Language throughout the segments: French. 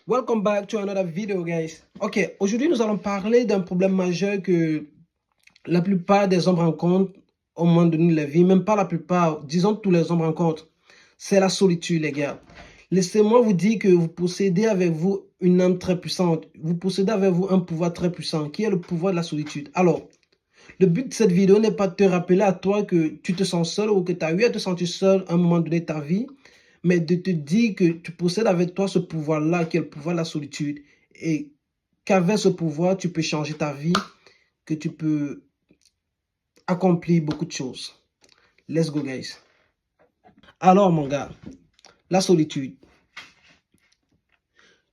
Welcome back to another video, guys. Ok, aujourd'hui nous allons parler d'un problème majeur que la plupart des hommes rencontrent au moment donné de leur vie, même pas la plupart, disons tous les hommes rencontrent. C'est la solitude, les gars. Laissez-moi vous dire que vous possédez avec vous une âme très puissante. Vous possédez avec vous un pouvoir très puissant, qui est le pouvoir de la solitude. Alors, le but de cette vidéo n'est pas de te rappeler à toi que tu te sens seul ou que tu as eu à te sentir seul à un moment donné de ta vie, mais de te dire que tu possèdes avec toi ce pouvoir-là, qui est le pouvoir de la solitude, et qu'avec ce pouvoir, tu peux changer ta vie, que tu peux accomplir beaucoup de choses. Let's go, guys. Alors, mon gars, la solitude.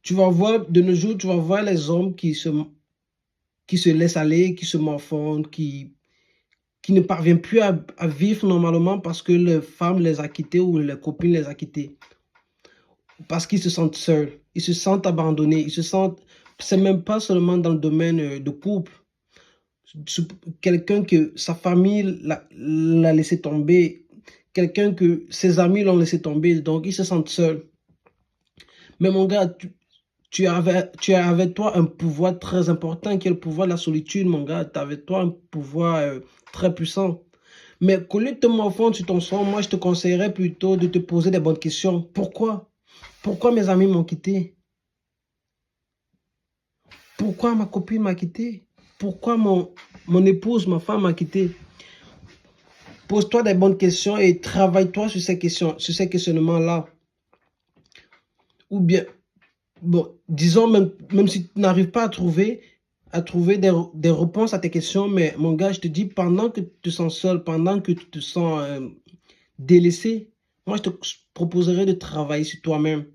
Tu vas voir, de nos jours, tu vas voir les hommes qui se laissent aller, qui se morfondent, qui ne parviennent plus à vivre normalement parce que les femmes les a quittés ou les copines les a quittés. Parce qu'ils se sentent seuls, ils se sentent abandonnés, ils se sentent... C'est même pas seulement dans le domaine de couple. Quelqu'un que sa famille l'a laissé tomber, quelqu'un que ses amis l'ont laissé tomber, donc ils se sentent seuls. Mais mon gars, tu as avec toi un pouvoir très important qui est le pouvoir de la solitude, mon gars. Tu as avec toi un pouvoir très puissant. Mais qu'au lieu de te morfondre sur ton sort, moi, je te conseillerais plutôt de te poser des bonnes questions. Pourquoi? Pourquoi mes amis m'ont quitté? Pourquoi ma copine m'a quitté? Pourquoi mon épouse, ma femme m'a quitté? Pose-toi des bonnes questions et travaille-toi sur ces questions, sur ces questionnements-là. Ou bien, bon, disons, même si tu n'arrives pas à trouver des réponses à tes questions, mais mon gars, je te dis, pendant que tu te sens seul, pendant que tu te sens délaissé, moi, je te proposerais de travailler sur toi-même.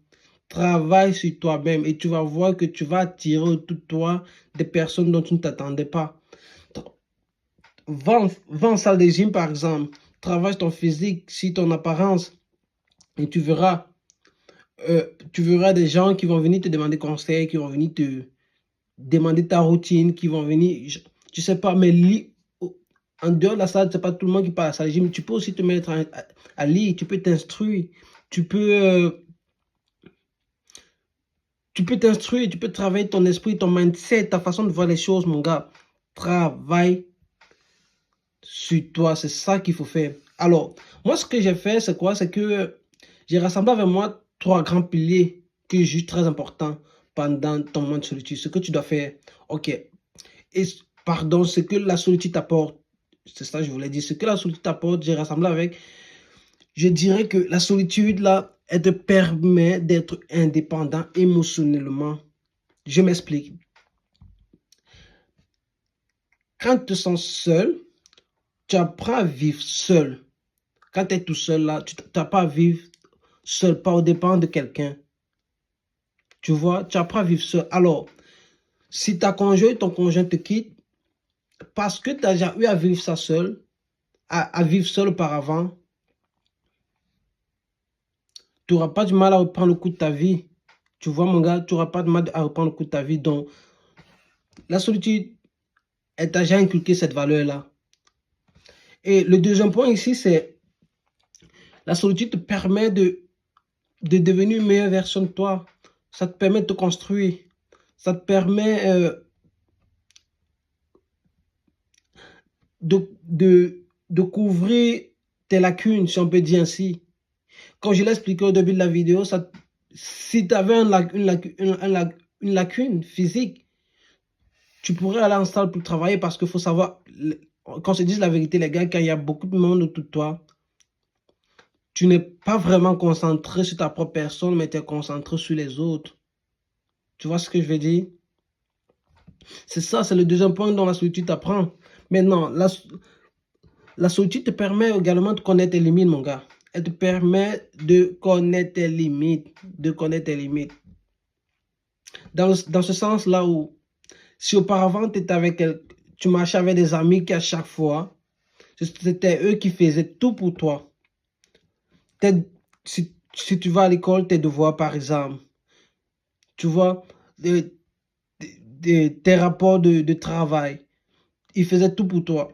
Travaille sur toi-même et tu vas voir que tu vas attirer autour de toi des personnes dont tu ne t'attendais pas. Va en salle de gym, par exemple. Travaille ton physique, sur ton apparence. Et tu verras des gens qui vont venir te demander conseil, qui vont venir te demander ta routine, qui vont venir, je sais pas, mais en dehors de la salle, c'est pas tout le monde qui part à la salle de gym. Tu peux aussi te mettre à lire, tu peux t'instruire, tu peux... tu peux t'instruire, tu peux travailler ton esprit, ton mindset, ta façon de voir les choses, mon gars. Travaille sur toi, c'est ça qu'il faut faire. Alors, moi, ce que j'ai fait, c'est quoi? C'est que j'ai rassemblé avec moi 3 grands piliers que je juge très importants pendant ton moment de solitude. Ce que tu dois faire, ok. Et pardon, ce que la solitude t'apporte, c'est ça que je voulais dire. Ce que la solitude t'apporte, j'ai rassemblé avec. Je dirais que la solitude, là, elle te permet d'être indépendant émotionnellement. Je m'explique. Quand tu te sens seul, tu apprends à vivre seul. Quand tu es tout seul là, tu n'as pas à vivre seul, pas au dépend de quelqu'un. Tu vois, tu apprends à vivre seul. Alors, si ton conjoint te quitte, parce que tu as déjà eu à vivre ça seul, à vivre seul auparavant, tu n'auras pas du mal à reprendre le coup de ta vie. Tu vois, mon gars, tu n'auras pas de mal à reprendre le coup de ta vie. Donc, la solitude, elle t'a déjà inculqué cette valeur-là. Et le deuxième point ici, c'est la solitude te permet de devenir une meilleure version de toi. Ça te permet de te construire. Ça te permet de couvrir tes lacunes, si on peut dire ainsi. Comme je l'ai expliqué au début de la vidéo, si tu avais une lacune physique, tu pourrais aller en salle pour travailler parce qu'il faut savoir, qu'on se dise la vérité, les gars, quand il y a beaucoup de monde autour de toi, tu n'es pas vraiment concentré sur ta propre personne, mais tu es concentré sur les autres. Tu vois ce que je veux dire? C'est ça, c'est le deuxième point dont la solitude t'apprend. Maintenant, la solitude te permet également de connaître tes limites, mon gars. Elle te permet de connaître tes limites, de connaître tes limites. Dans ce sens-là où, si auparavant tu marchais avec des amis qui à chaque fois, c'était eux qui faisaient tout pour toi. Si tu vas à l'école, tes devoirs par exemple, tu vois, tes rapports de travail, ils faisaient tout pour toi.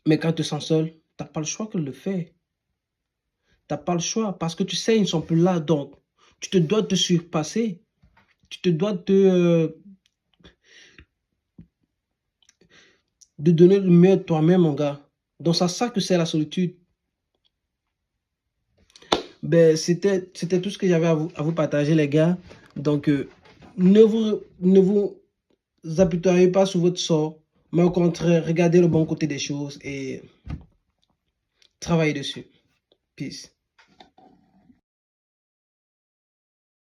Mais quand tu te sens seul, tu n'as pas le choix que de le faire. Tu n'as pas le choix parce que tu sais, ils ne sont plus là. Donc, Tu te dois te surpasser. Tu te dois de donner le meilleur de toi-même, mon gars. Donc, c'est ça que c'est la solitude. Ben, c'était tout ce que j'avais à vous partager, les gars. Donc, ne vous apitoyez pas sur votre sort, mais au contraire, regardez le bon côté des choses et travaillez dessus. Peace.